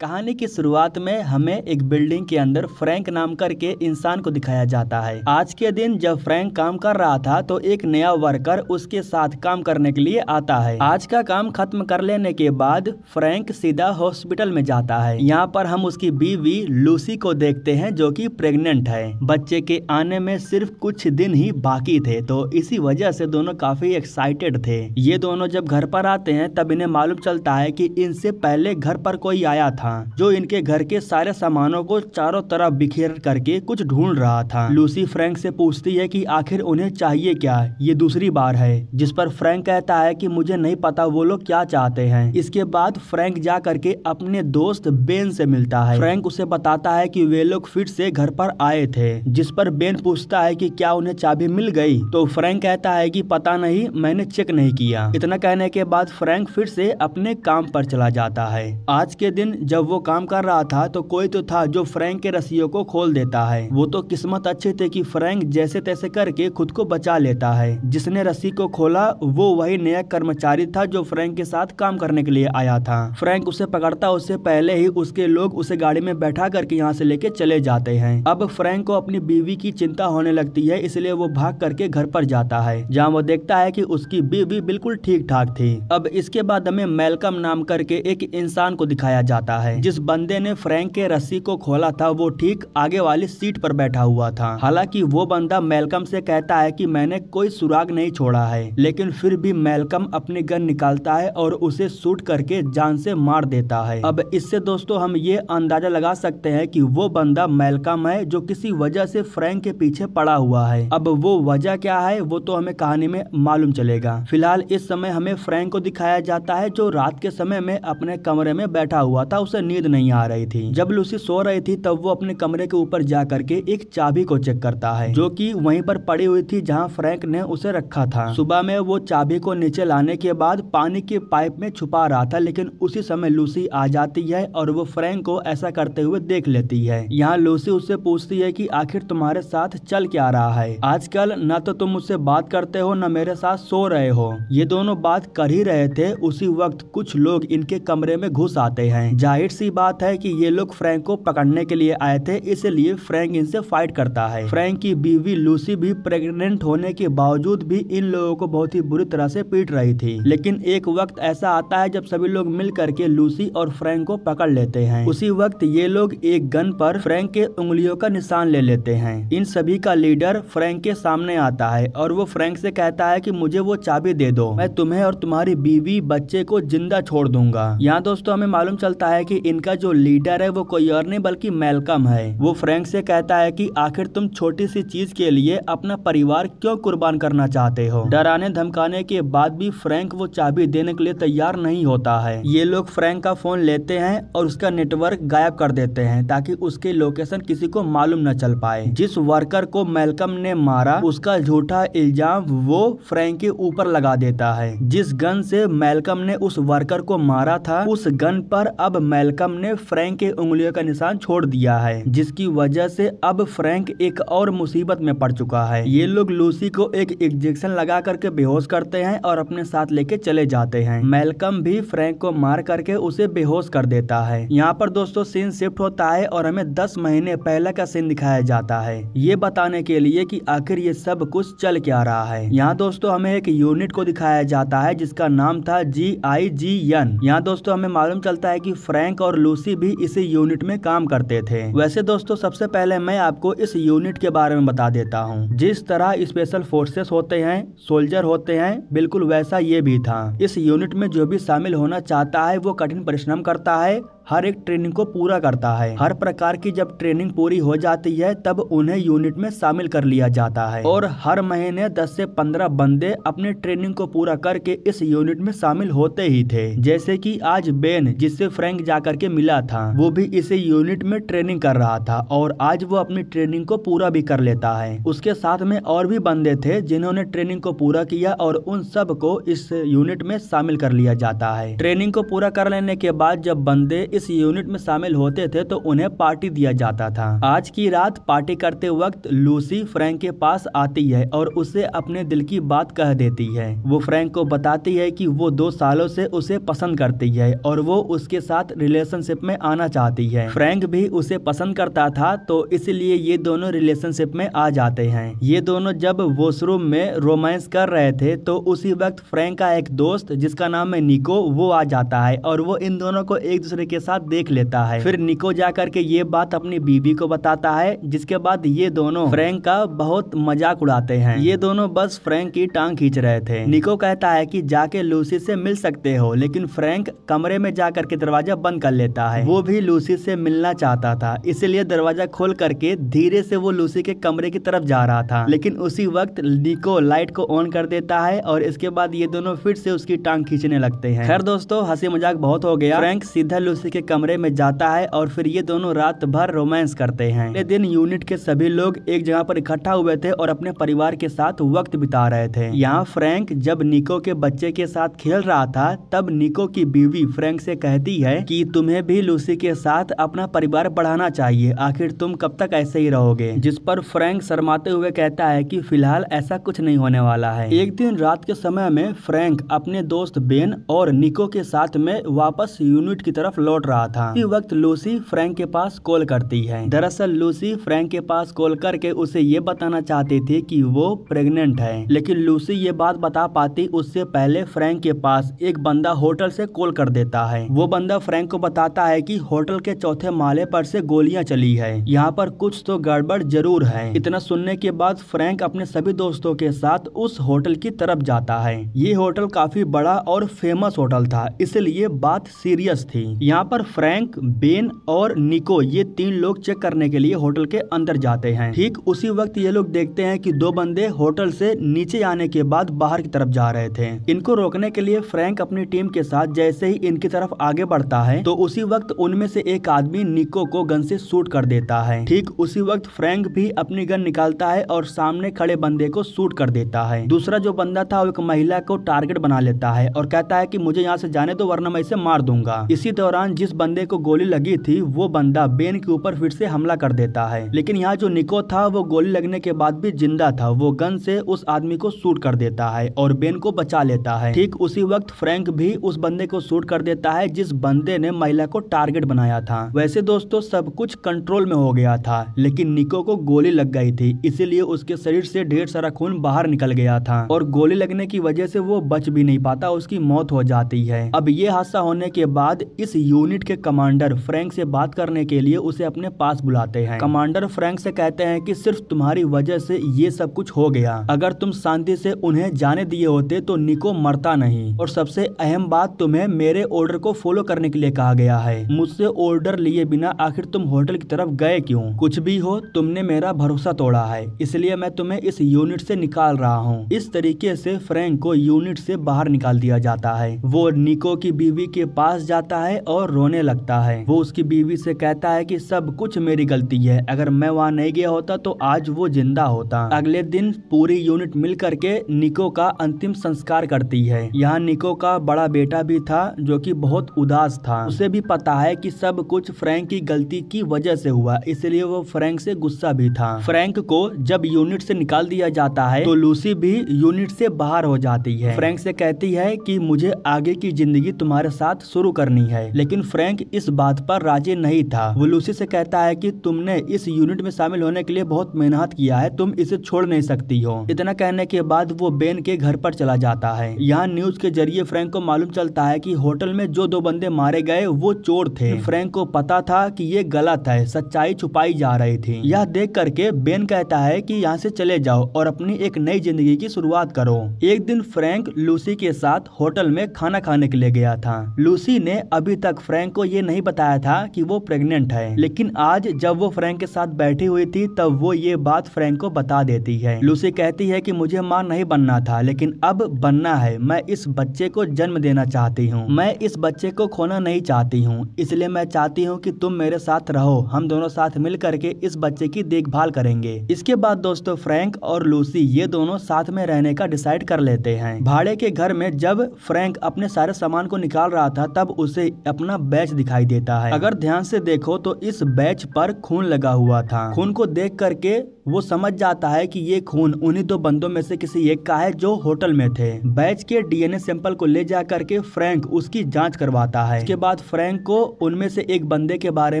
कहानी की शुरुआत में हमें एक बिल्डिंग के अंदर फ्रैंक नाम करके इंसान को दिखाया जाता है। आज के दिन जब फ्रैंक काम कर रहा था तो एक नया वर्कर उसके साथ काम करने के लिए आता है। आज का काम खत्म कर लेने के बाद फ्रैंक सीधा हॉस्पिटल में जाता है। यहाँ पर हम उसकी बीवी लूसी को देखते हैं जो कि प्रेग्नेंट है। बच्चे के आने में सिर्फ कुछ दिन ही बाकी थे, तो इसी वजह से दोनों काफी एक्साइटेड थे। ये दोनों जब घर पर आते हैं तब इन्हें मालूम चलता है कि इनसे पहले घर पर कोई आया था जो इनके घर के सारे सामानों को चारों तरफ बिखेर करके कुछ ढूंढ रहा था। लूसी फ्रैंक से पूछती है कि आखिर उन्हें चाहिए क्या। ये दूसरी बार है, जिस पर फ्रैंक कहता है कि मुझे नहीं पता वो लोग क्या चाहते हैं। इसके बाद फ्रैंक जा करके अपने दोस्त बेन से मिलता है। फ्रैंक उसे बताता है कि वे लोग फिर से घर पर आए थे, जिस पर बेन पूछता है कि क्या उन्हें चाबी मिल गई। तो फ्रैंक कहता है कि पता नहीं, मैंने चेक नहीं किया। इतना कहने के बाद फ्रैंक फिर से अपने काम पर चला जाता है। आज के दिन जब वो काम कर रहा था तो कोई तो था जो फ्रैंक के रस्सियों को खोल देता है। वो तो किस्मत अच्छी थी कि फ्रैंक जैसे तैसे करके खुद को बचा लेता है। जिसने रस्सी को खोला वो वही नया कर्मचारी था जो फ्रैंक के साथ काम करने के लिए आया था। फ्रैंक उसे पकड़ता उससे पहले ही उसके लोग उसे गाड़ी में बैठा करके यहाँ से लेके चले जाते हैं। अब फ्रैंक को अपनी बीवी की चिंता होने लगती है, इसलिए वो भाग करके घर पर जाता है, जहाँ वो देखता है कि उसकी बीवी बिल्कुल ठीक ठाक थी। अब इसके बाद हमें मैल्कम नाम करके एक इंसान को दिखाया जाता है। जिस बंदे ने फ्रैंक के रस्सी को खोला था वो ठीक आगे वाली सीट पर बैठा हुआ था। हालांकि वो बंदा मैल्कम से कहता है कि मैंने कोई सुराग नहीं छोड़ा है, लेकिन फिर भी मैल्कम अपनी गन निकालता है और उसे शूट करके जान से मार देता है। अब इससे दोस्तों हम ये अंदाजा लगा सकते हैं कि वो बंदा मैल्कम है जो किसी वजह से फ्रैंक के पीछे पड़ा हुआ है। अब वो वजह क्या है वो तो हमें कहानी में मालूम चलेगा। फिलहाल इस समय हमें फ्रैंक को दिखाया जाता है जो रात के समय में अपने कमरे में बैठा हुआ था, उसे नींद नहीं आ रही थी। जब लूसी सो रही थी तब वो अपने कमरे के ऊपर जा करके एक चाबी को चेक करता है जो कि वहीं पर पड़ी हुई थी जहां फ्रैंक ने उसे रखा था। सुबह में वो चाबी को नीचे लाने के बाद पानी के पाइप में छुपा रहा था, लेकिन उसी समय लूसी आ जाती है और वो फ्रैंक को ऐसा करते हुए देख लेती है। यहाँ लूसी उससे पूछती है कि आखिर तुम्हारे साथ चल क्या रहा है। आजकल न तो तुम मुझसे बात करते हो न मेरे साथ सो रहे हो। ये दोनों बात कर ही रहे थे, उसी वक्त कुछ लोग इनके कमरे में घुस आते हैं। जाहिर सी बात है कि ये लोग फ्रैंक को पकड़ने के लिए आए थे, इसलिए फ्रैंक इनसे फाइट करता है। फ्रैंक की बीवी लूसी भी प्रेग्नेंट होने के बावजूद भी इन लोगों को बहुत ही बुरी तरह से पीट रही थी। लेकिन एक वक्त ऐसा आता है जब सभी लोग मिल करके लूसी और फ्रैंक को पकड़ लेते हैं। उसी वक्त ये लोग एक गन पर फ्रैंक के उंगलियों का निशान ले लेते हैं। इन सभी का लीडर फ्रैंक के सामने आता है और वो फ्रैंक से कहता है कि मुझे वो चाबी दे दो, मैं तुम्हें और तुम्हारी बीवी बच्चे को जिंदा छोड़ दूंगा। यहाँ दोस्तों हमें मालूम चलता है कि इनका जो लीडर है वो कोई और नहीं बल्कि मैल्कम है। वो फ्रैंक से कहता है कि आखिर तुम छोटी सी चीज के लिए अपना परिवार क्यों कुर्बान करना चाहते हो। डराने धमकाने के बाद भी फ्रैंक वो चाबी देने के लिए तैयार नहीं होता है। ये लोग फ्रैंक का फोन लेते हैं और उसका नेटवर्क गायब कर देते हैं ताकि उसकी लोकेशन किसी को मालूम न चल पाए। जिस वर्कर को मैल्कम ने मारा उसका झूठा इल्जाम वो फ्रैंक के ऊपर लगा देता है। जिस गन से मैल्कम ने उस वर्कर को मारा था उस गन पर अब मैल्कम ने फ्रैंक के उंगलियों का निशान छोड़ दिया है, जिसकी वजह से अब फ्रैंक एक और मुसीबत में पड़ चुका है। ये लोग लूसी को एक इंजेक्शन लगा करके बेहोश करते हैं और अपने साथ लेके चले जाते हैं। मैल्कम भी फ्रैंक को मार करके उसे बेहोश कर देता है। यहाँ पर दोस्तों सीन शिफ्ट होता है और हमें 10 महीने पहले का सीन दिखाया जाता है, ये बताने के लिए कि आखिर ये सब कुछ चल क्या रहा है। यहाँ दोस्तों हमें एक यूनिट को दिखाया जाता है जिसका नाम था GIGN। यहाँ दोस्तों हमें मालूम चलता है कि फ्रैंक और लूसी भी इसी यूनिट में काम करते थे। वैसे दोस्तों सबसे पहले मैं आपको इस यूनिट के बारे में बता देता हूँ। जिस तरह स्पेशल फोर्सेस होते हैं, सोल्जर होते हैं, बिल्कुल वैसा ये भी था। इस यूनिट में जो भी शामिल होना चाहता है वो कठिन परिश्रम करता है, हर एक ट्रेनिंग को पूरा करता है। हर प्रकार की जब ट्रेनिंग पूरी हो जाती है तब उन्हें यूनिट में शामिल कर लिया जाता है और हर महीने 10 से 15 बंदे अपने ट्रेनिंग को पूरा करके इस यूनिट में शामिल होते ही थे। जैसे कि आज बेन जिससे फ्रैंक जाकर के मिला था वो भी इसी यूनिट में ट्रेनिंग कर रहा था और आज वो अपनी ट्रेनिंग को पूरा भी कर लेता है। उसके साथ में और भी बंदे थे जिन्होंने ट्रेनिंग को पूरा किया और उन सब को इस यूनिट में शामिल कर लिया जाता है। ट्रेनिंग को पूरा कर लेने के बाद जब बंदे इस यूनिट में शामिल होते थे तो उन्हें पार्टी दिया जाता था। आज की रात पार्टी करते वक्त लूसी फ्रैंक के पास आती है और उसे अपने दिल की बात कह देती है। वो फ्रैंक को बताती है कि वो 2 सालों से उसे पसंद करती है और वो उसके साथ रिलेशनशिप में आना चाहती है। फ्रैंक भी उसे पसंद करता था तो इसलिए ये दोनों रिलेशनशिप में आ जाते हैं। ये दोनों जब वॉशरूम में रोमांस कर रहे थे तो उसी वक्त फ्रैंक का एक दोस्त जिसका नाम है निको वो आ जाता है और वो इन दोनों को एक दूसरे के साथ देख लेता है। फिर निको जाकर के ये बात अपनी बीवी को बताता है, जिसके बाद ये दोनों फ्रैंक का बहुत मजाक उड़ाते हैं। ये दोनों बस फ्रैंक की टांग खींच रहे थे। निको कहता है कि जाके लूसी से मिल सकते हो, लेकिन फ्रैंक कमरे में जाकर के दरवाजा बंद कर लेता है। वो भी लूसी से मिलना चाहता था, इसलिए दरवाजा खोल करके धीरे से वो लूसी के कमरे की तरफ जा रहा था, लेकिन उसी वक्त निको लाइट को ऑन कर देता है और इसके बाद ये दोनों फिर से उसकी टांग खींचने लगते हैं। खैर दोस्तों, हंसी मजाक बहुत हो गया। फ्रैंक सीधा लूसी के कमरे में जाता है और फिर ये दोनों रात भर रोमांस करते हैं। अगले दिन यूनिट के सभी लोग एक जगह पर इकट्ठा हुए थे और अपने परिवार के साथ वक्त बिता रहे थे। यहाँ फ्रैंक जब निको के बच्चे के साथ खेल रहा था तब निको की बीवी फ्रैंक से कहती है कि तुम्हें भी लूसी के साथ अपना परिवार बढ़ाना चाहिए, आखिर तुम कब तक ऐसे ही रहोगे। जिस पर फ्रैंक शर्माते हुए कहता है कि फिलहाल ऐसा कुछ नहीं होने वाला है। एक दिन रात के समय में फ्रैंक अपने दोस्त बेन और निको के साथ में वापस यूनिट की तरफ लौट रहा था। इसी वक्त लूसी फ्रैंक के पास कॉल करती है। दरअसल लूसी फ्रैंक के पास कॉल करके उसे ये बताना चाहती थी कि वो प्रेग्नेंट है, लेकिन लूसी ये बात बता पाती उससे पहले फ्रैंक के पास एक बंदा होटल से कॉल कर देता है। वो बंदा फ्रैंक को बताता है कि होटल के 4थे माले पर से गोलियां चली है, यहाँ पर कुछ तो गड़बड़ जरूर है। इतना सुनने के बाद फ्रैंक अपने सभी दोस्तों के साथ उस होटल की तरफ जाता है। ये होटल काफी बड़ा और फेमस होटल था, इसलिए बात सीरियस थी। यहाँ पर फ्रैंक, बेन और निको ये 3 लोग चेक करने के लिए होटल के अंदर जाते हैं। ठीक उसी वक्त ये लोग देखते हैं कि 2 बंदे होटल से नीचे आने के बाद बाहर की तरफ जा रहे थे। इनको रोकने के लिए फ्रैंक अपनी टीम के साथ जैसे ही इनकी तरफ आगे बढ़ता है तो उसी वक्त उनमें से एक आदमी निको को गन से शूट कर देता है। ठीक उसी वक्त फ्रैंक भी अपनी गन निकालता है और सामने खड़े बंदे को शूट कर देता है। दूसरा जो बंदा था वो एक महिला को टारगेट बना लेता है और कहता है कि मुझे यहाँ से जाने दो वरना मैं इसे मार दूंगा। इसी दौरान जिस बंदे को गोली लगी थी वो बंदा बेन के ऊपर फिर से हमला कर देता है, लेकिन यहाँ जो निको था वो गोली लगने के बाद भी जिंदा था। वो गन से उस आदमी को शूट कर देता है और बेन को बचा लेता है। ठीक उसी वक्त फ्रैंक भी उस बंदे को शूट कर देता है जिस बंदे ने महिला को टारगेट बनाया था। वैसे दोस्तों सब कुछ कंट्रोल में हो गया था, लेकिन निको को गोली लग गई थी, इसीलिए उसके शरीर से ढेर सारा खून बाहर निकल गया था और गोली लगने की वजह से वो बच भी नहीं पाता, उसकी मौत हो जाती है। अब ये हादसा होने के बाद इस यूनिट के कमांडर फ्रैंक से बात करने के लिए उसे अपने पास बुलाते हैं। कमांडर फ्रैंक से कहते हैं कि सिर्फ तुम्हारी वजह से ये सब कुछ हो गया, अगर तुम शांति से उन्हें जाने दिए होते तो निको मरता नहीं, और सबसे अहम बात तुम्हें मेरे ऑर्डर को फॉलो करने के लिए कहा गया है। मुझसे ऑर्डर लिए बिना आखिर तुम होटल की तरफ गए क्यों? कुछ भी हो तुमने मेरा भरोसा तोड़ा है, इसलिए मैं तुम्हें इस यूनिट से निकाल रहा हूँ। इस तरीके से फ्रैंक को यूनिट से बाहर निकाल दिया जाता है। वो निको की बीवी के पास जाता है और रोने लगता है। वो उसकी बीवी से कहता है कि सब कुछ मेरी गलती है, अगर मैं वहाँ नहीं गया होता तो आज वो जिंदा होता। अगले दिन पूरी यूनिट मिल करके निको का अंतिम संस्कार करती है। यहाँ निको का बड़ा बेटा भी था जो कि बहुत उदास था। उसे भी पता है कि सब कुछ फ्रैंक की गलती की वजह से हुआ, इसलिए वो फ्रैंक से गुस्सा भी था। फ्रैंक को जब यूनिट से निकाल दिया जाता है तो लूसी भी यूनिट से बाहर हो जाती है। फ्रैंक से कहती है कि मुझे आगे की जिंदगी तुम्हारे साथ शुरू करनी है, लेकिन फ्रैंक इस बात पर राजी नहीं था। वो लूसी से कहता है कि तुमने इस यूनिट में शामिल होने के लिए बहुत मेहनत किया है, तुम इसे छोड़ नहीं सकती हो। इतना कहने के बाद वो बेन के घर पर चला जाता है। यहाँ न्यूज के जरिए फ्रैंक को मालूम चलता है कि होटल में जो 2 बंदे मारे गए वो चोर थे। फ्रैंक को पता था कि ये गलत है, सच्चाई छुपाई जा रही थी। यह देख करके बेन कहता है कि यहाँ से चले जाओ और अपनी एक नई जिंदगी की शुरुआत करो। एक दिन फ्रैंक लूसी के साथ होटल में खाना खाने के लिए गया था। लूसी ने अभी तक फ्रैंक को ये नहीं बताया था कि वो प्रेग्नेंट है, लेकिन आज जब वो फ्रैंक के साथ बैठी हुई थी तब वो ये बात फ्रैंक को बता देती है। लूसी कहती है कि मुझे मां नहीं बनना था, लेकिन अब बनना है। मैं इस बच्चे को जन्म देना चाहती हूँ, मैं इस बच्चे को खोना नहीं चाहती हूँ, इसलिए मैं चाहती हूँ कि तुम मेरे साथ रहो, हम दोनों साथ मिल करके इस बच्चे की देखभाल करेंगे। इसके बाद दोस्तों फ्रैंक और लूसी ये दोनों साथ में रहने का डिसाइड कर लेते हैं। भाड़े के घर में जब फ्रैंक अपने सारे सामान को निकाल रहा था तब उसे अपना बैच दिखाई देता है। अगर ध्यान से देखो तो इस बैच पर खून लगा हुआ था। खून को देख करके वो समझ जाता है कि ये खून उन्हीं दो बंदों में से किसी एक का है जो होटल में थे। बैच के डीएनए सैंपल को ले जा करके फ्रैंक उसकी जांच करवाता है। इसके बाद फ्रैंक को उनमें से एक बंदे के बारे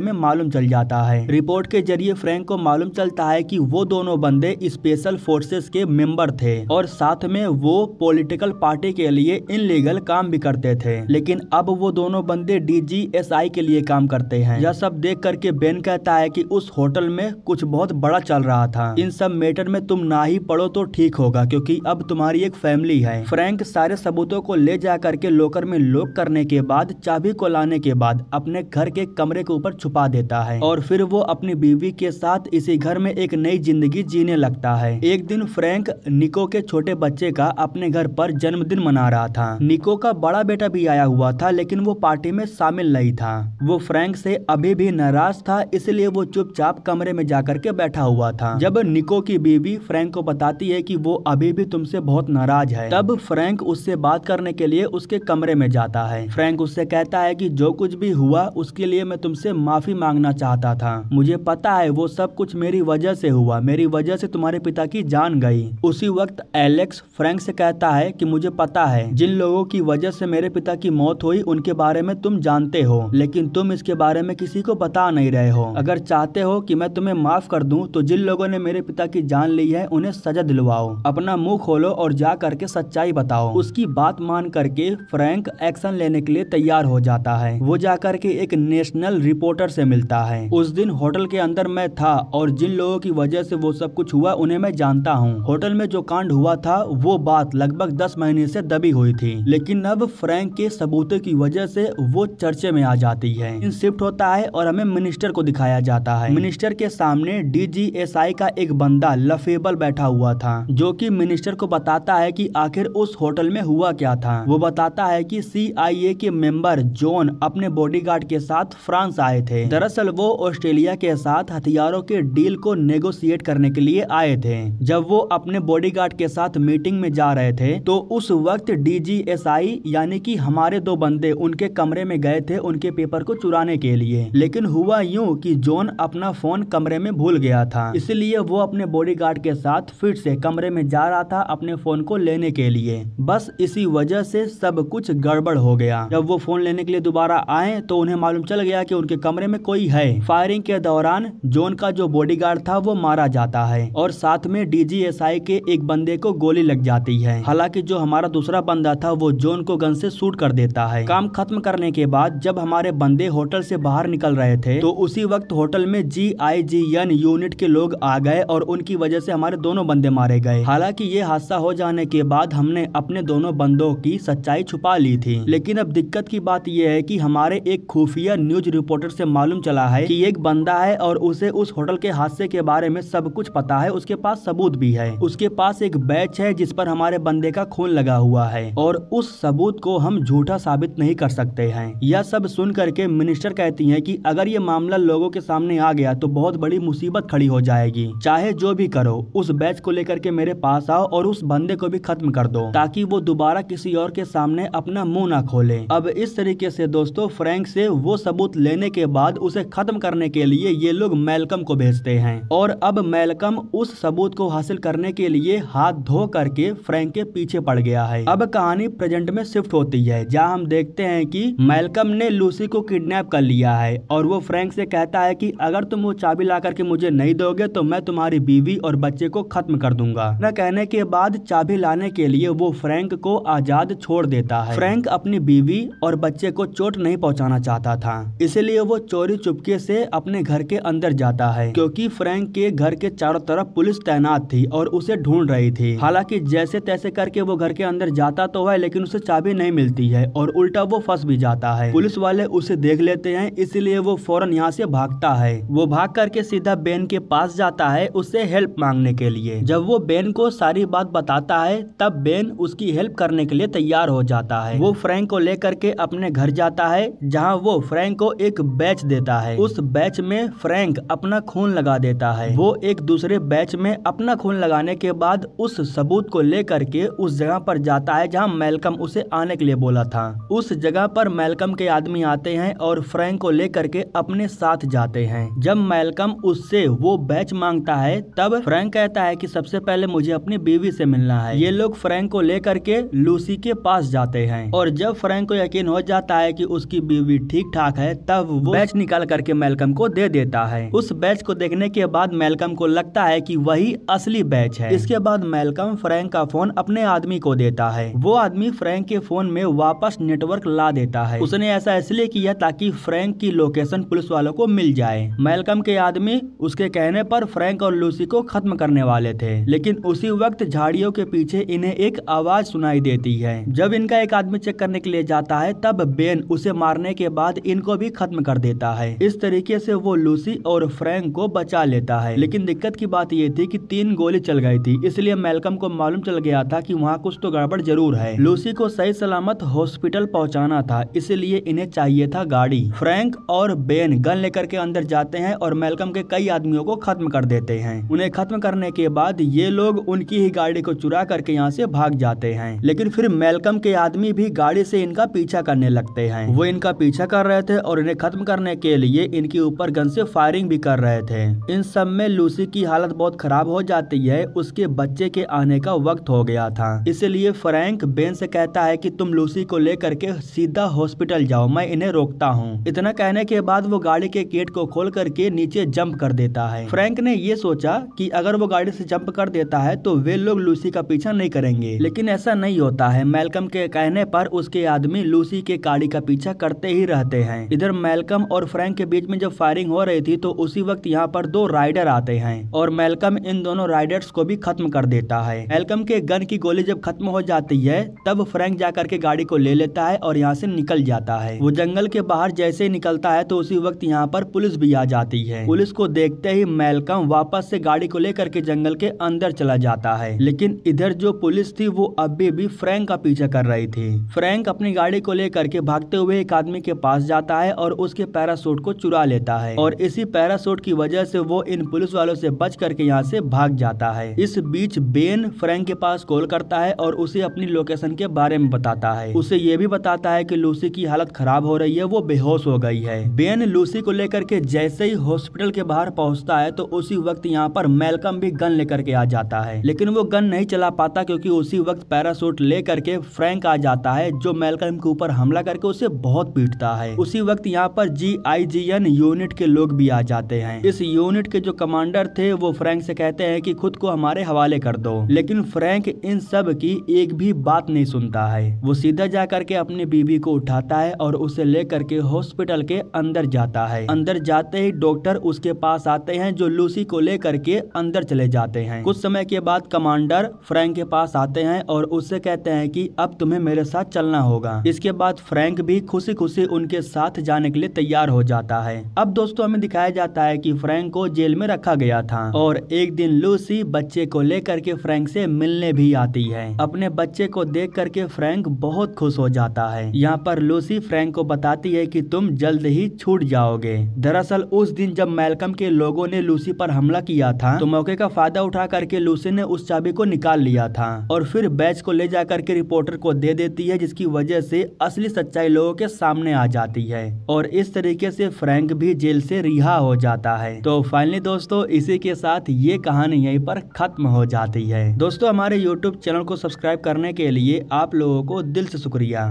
में मालूम चल जाता है। रिपोर्ट के जरिए फ्रैंक को मालूम चलता है कि वो दोनों बंदे स्पेशल फोर्सेस के मेंबर थे और साथ में वो पॉलिटिकल पार्टी के लिए इनलीगल काम भी करते थे। लेकिन अब वो दोनों बंदे DGSI के लिए काम करते हैं। यह सब देख करके बेन कहता है कि उस होटल में कुछ बहुत बड़ा चल रहा था। इन सब मैटर में तुम ना ही पड़ो तो ठीक होगा, क्योंकि अब तुम्हारी एक फैमिली है। फ्रैंक सारे सबूतों को ले जा करके लॉकर में लॉक करने के बाद चाबी को लाने के बाद अपने घर के कमरे के ऊपर छुपा देता है और फिर वो अपनी बीवी के साथ इसी घर में एक नई जिंदगी जीने लगता है। एक दिन फ्रैंक निको के छोटे बच्चे का अपने घर पर जन्मदिन मना रहा था। निको का बड़ा बेटा भी आया हुआ था, लेकिन वो पार्टी में शामिल नहीं था। वो फ्रैंक से अभी भी नाराज था, इसलिए वो चुपचाप कमरे में जाकर के बैठा हुआ था। जब निको की बीवी फ्रैंक को बताती है कि वो अभी भी तुमसे बहुत नाराज है, तब फ्रैंक उससे बात करने के लिए उसके कमरे में जाता है। फ्रैंक उससे कहता है कि जो कुछ भी हुआ उसके लिए मैं तुमसे माफी मांगना चाहता था। मुझे पता है वो सब कुछ मेरी वजह से हुआ, मेरी वजह से तुम्हारे पिता की जान गई। उसी वक्त एलेक्स फ्रैंक से कहता है कि मुझे पता है जिन लोगों की वजह से मेरे पिता की मौत हुई उनके बारे में तुम जानते हो, लेकिन तुम इसके बारे में किसी को बता नहीं रहे हो। अगर चाहते हो कि मैं तुम्हें माफ कर दूं तो जिन लोगों ने मेरे पिता की जान ली है उन्हें सजा दिलवाओ। अपना मुंह खोलो और जा करके सच्चाई बताओ। उसकी बात मान करके फ्रैंक एक्शन लेने के लिए तैयार हो जाता है। वो जा करके एक नेशनल रिपोर्टर से मिलता है। उस दिन होटल के अंदर मैं था और जिन लोगों की वजह से वो सब कुछ हुआ उन्हें मैं जानता हूँ। होटल में जो कांड हुआ था वो बात लगभग 10 महीने से दबी हुई थी, लेकिन अब फ्रैंक के सबूतों की वजह से वो चर्चे में आ जाती है। इन शिफ्ट होता है और हमें मिनिस्टर को दिखाया जाता है। मिनिस्टर के सामने DGSI का एक बंदा लफेबल बैठा हुआ था, जो कि मिनिस्टर को बताता है कि आखिर उस होटल में हुआ क्या था। वो बताता है कि CIA के मेंबर जॉन अपने बॉडीगार्ड के साथ फ्रांस आए थे। दरअसल वो ऑस्ट्रेलिया के साथ हथियारों के डील को नेगोशिएट करने के लिए आए थे। जब वो अपने बॉडीगार्ड के साथ मीटिंग में जा रहे थे तो उस वक्त DGSI यानी कि हमारे दो बंदे उनके कमरे में गए थे उनके पेपर को चुराने के लिए। लेकिन हुआ यूं कि जॉन अपना फोन कमरे में भूल गया था, इसलिए वो अपने बॉडीगार्ड के साथ फिर से कमरे में जा रहा था अपने फोन को लेने के लिए। बस इसी वजह से सब कुछ गड़बड़ हो गया। जब वो फोन लेने के लिए दोबारा आए तो उन्हें मालूम चल गया कि उनके कमरे में कोई है। फायरिंग के दौरान जॉन का जो बॉडीगार्ड था वो मारा जाता है और साथ में DGSI के एक बंदे को गोली लग जाती है। हालांकि जो हमारा दूसरा बंदा था वो जॉन को गन से शूट कर देता है। काम खत्म करने के बाद जब हमारे बंदे होटल से बाहर निकल रहे थे तो उसी वक्त होटल में GIGN यूनिट के लोग आ गए और उनकी वजह से हमारे दोनों बंदे मारे गए। हालांकि ये हादसा हो जाने के बाद हमने अपने दोनों बंदों की सच्चाई छुपा ली थी, लेकिन अब दिक्कत की बात यह है कि हमारे एक खुफिया न्यूज रिपोर्टर से मालूम चला है कि एक बंदा है और उसे उस होटल के हादसे के बारे में सब कुछ पता है। उसके पास सबूत भी है। उसके पास एक बैच है जिस पर हमारे बंदे का खून लगा हुआ है और उस सबूत को हम झूठा साबित नहीं कर सकते हैं। यह सब सुन करके मिनिस्टर कहती है कि अगर ये मामला लोगों के सामने आ गया तो बहुत बड़ी मुसीबत खड़ी हो जाएगी। चाहे जो भी करो उस बैच को लेकर के मेरे पास आओ और उस बंदे को भी खत्म कर दो ताकि वो दोबारा किसी और के सामने अपना मुंह ना खोले। अब इस तरीके से दोस्तों फ्रैंक से वो सबूत लेने के बाद उसे खत्म करने के लिए ये लोग मैल्कम को भेजते हैं और अब मैल्कम उस सबूत को हासिल करने के लिए हाथ धो करके फ्रैंक के पीछे पड़ गया है। अब कहानी प्रेजेंट में शिफ्ट होती है जहाँ हम देखते हैं कि मैल्कम ने लूसी को किडनैप कर लिया है और वो फ्रैंक से कहता है कि अगर तुम वो चाबी ला करके मुझे नहीं दोगे तो मैं तुम्हारी बीवी और बच्चे को खत्म कर दूंगा। न कहने के बाद चाबी लाने के लिए वो फ्रैंक को आजाद छोड़ देता है। फ्रैंक अपनी बीवी और बच्चे को चोट नहीं पहुंचाना चाहता था, इसलिए वो चोरी चुपके से अपने घर के अंदर जाता है क्योंकि फ्रैंक के घर के चारों तरफ पुलिस तैनात थी और उसे ढूंढ रही थी। हालांकि जैसे तैसे करके वो घर के अंदर जाता तो है लेकिन उसे चाबी नहीं मिलती है और उल्टा वो फंस भी जाता है। पुलिस वाले उसे देख लेते हैं, इसलिए वो फौरन यहाँ से भागता है। वो भाग करके सीधा बेन के पास जाता है उससे हेल्प मांगने के लिए। जब वो बेन को सारी बात बताता है तब बेन उसकी हेल्प करने के लिए तैयार हो जाता है। वो फ्रैंक को लेकर के अपने घर जाता है जहाँ वो फ्रैंक को एक बैच देता है। उस बैच में फ्रैंक अपना खून लगा देता है। वो एक दूसरे बैच में अपना खून लगाने के बाद उस सबूत को लेकर के उस जगह पर जाता है जहाँ मैल्कम उसे आने के लिए बोला था। उस जगह पर मैल्कम के आदमी आते हैं और फ्रैंक को लेकर के अपने साथ जाते हैं। जब मैल्कम उससे वो बैच मांगता है तब फ्रैंक कहता है कि सबसे पहले मुझे अपनी बीवी से मिलना है। ये लोग फ्रैंक को लेकर के लूसी के पास जाते हैं और जब फ्रैंक को यकीन हो जाता है कि उसकी बीवी ठीक ठाक है तब वो बैच निकाल करके मैल्कम को दे देता है। उस बैच को देखने के बाद मैल्कम को लगता है कि वही असली बैच है। इसके बाद मैल्कम फ्रैंक का फोन अपने आदमी को देता है। वो आदमी फ्रैंक के फोन में वापस नेटवर्क ला देता है। उसने ऐसा इसलिए किया ताकि फ्रैंक की लोकेशन पुलिस वालों को मिल जाए। मैल्कम के आदमी उसके कहने पर फ्रैंक और लूसी को खत्म करने वाले थे, लेकिन उसी वक्त झाड़ियों के पीछे इन्हें एक आवाज सुनाई देती है। जब इनका एक आदमी चेक करने के लिए जाता है तब बेन उसे मारने के बाद इनको भी खत्म कर देता है। इस तरीके से वो लूसी और फ्रैंक को बचा लेता है, लेकिन दिक्कत की बात ये थी कि 3 गोली चल गई थी, इसलिए मैल्कम को मालूम चल गया था कि वहाँ कुछ तो गड़बड़ जरूर है। लूसी को सही सलामत हॉस्पिटल पहुँचाना था, इसलिए इन्हें चाहिए था गाड़ी। फ्रैंक और बेन गन लेकर के अंदर जाते हैं और मैल्कम के कई आदमियों को खत्म कर देते हैं। उन्हें खत्म करने के बाद ये लोग उनकी ही गाड़ी को चुरा करके यहाँ से भाग जाते हैं, लेकिन फिर मैल्कम के आदमी भी गाड़ी से इनका पीछा करने लगते हैं। वो इनका पीछा कर रहे थे और इन्हें खत्म करने के लिए इनके ऊपर गन से फायरिंग भी कर रहे थे। इन सब में लूसी की हालत बहुत खराब हो जाती है। उसके बच्चे के आने का वक्त हो गया था, इसलिए फ्रैंक बेन से कहता है कि तुम लूसी को लेकर के सीधा हॉस्पिटल जाओ, मैं इन्हें रोकता हूँ। इतना कहने के बाद वो गाड़ी के गेट को खोल करके नीचे जंप कर देता है। फ्रैंक ने ये सोचा कि अगर वो गाड़ी से जंप कर देता है तो वे लोग लूसी का पीछा नहीं करेंगे, लेकिन ऐसा नहीं होता है। मैल्कम के कहने पर उसके आदमी लूसी के गाड़ी का पीछा करते ही रहते हैं। इधर मैल्कम और फ्रैंक के बीच में जब फायरिंग हो रही थी तो उसी वक्त यहाँ पर 2 राइडर आते हैं और मैल्कम इन दोनों राइडर्स को भी खत्म कर देता है। मैल्कम के गन की गोली जब खत्म हो जाती है तब फ्रैंक जाकर के गाड़ी को ले लेता है और यहाँ से निकल जाता है। वो जंगल के बाहर जैसे ही निकलता है तो उसी वक्त यहाँ पर पुलिस भी आ जाती है। पुलिस को देखते ही मैल्कम वापस से गाड़ी को लेकर के जंगल के अंदर चला जाता है, लेकिन इधर जो पुलिस थी वो अभी भी फ्रैंक का पीछा कर रही थी। फ्रैंक अपनी गाड़ी को लेकर के भागते हुए एक आदमी के पास जाता है और उसके पैराशूट को चुरा लेता है और इसी पैराशूट की वजह से वो इन पुलिस वालों से बच करके यहाँ से भाग जाता है। इस बीच बेन फ्रैंक के पास कॉल करता है और उसे अपनी लोकेशन के बारे में बताता है। उसे ये भी बताता है कि लूसी की हालत खराब हो रही है, वो बेहोश हो गई है। बेन लूसी को लेकर के जैसे ही हॉस्पिटल के बाहर पहुंचता है तो उसी वक्त यहाँ पर मैल्कम भी गन लेकर के आ जाता है, लेकिन वो गन नहीं चला पाता क्योंकि उसी वक्त पैराशूट लेकर के फ्रैंक आ जाता है जो मैल्कम के ऊपर हमला करके उसे बहुत पीटता है। उसी वक्त यहाँ पर GIGN यूनिट के लोग भी आ जाते हैं। इस यूनिट के जो कमांडर थे वो फ्रैंक से कहते हैं कि खुद को हमारे हवाले कर दो, लेकिन फ्रैंक इन सब की एक भी बात नहीं सुनता है। वो सीधा जा करके अपनी बीवी को उठाता है और उसे लेकर के हॉस्पिटल के अंदर जाता है। अंदर जाते ही डॉक्टर उसके पास आते हैं जो लूसी को लेकर के अंदर चले जाते हैं। कुछ समय के बाद कमांडर फ्रैंक के पास आते हैं और उससे कहते हैं कि अब तुम्हें मेरे साथ चलना होगा। इसके बाद फ्रैंक भी खुशी खुशी उनके साथ जाने के लिए तैयार हो जाता है। अब दोस्तों हमें दिखाया जाता है कि फ्रैंक को जेल में रखा गया था और एक दिन लूसी बच्चे को लेकर के फ्रैंक से मिलने भी आती है। अपने बच्चे को देख करके फ्रैंक बहुत खुश हो जाता है। यहाँ पर लूसी फ्रैंक को बताती है कि तुम जल्द ही छूट जाओगे। दरअसल उस दिन जब मैल्कम के लोगों ने लूसी पर हमला किया था तो मौके का फायदा उठा करके लूसी ने उस चाबी को निकाल लिया था और फिर बैच को ले जाकर के रिपोर्टर को दे देती है, जिसकी वजह से असली सच्चाई लोगों के सामने आ जाती है और इस तरीके से फ्रैंक भी जेल से रिहा हो जाता है। तो फाइनली दोस्तों इसी के साथ ये कहानी यहीं पर खत्म हो जाती है। दोस्तों हमारे YouTube चैनल को सब्सक्राइब करने के लिए आप लोगों को दिल से शुक्रिया।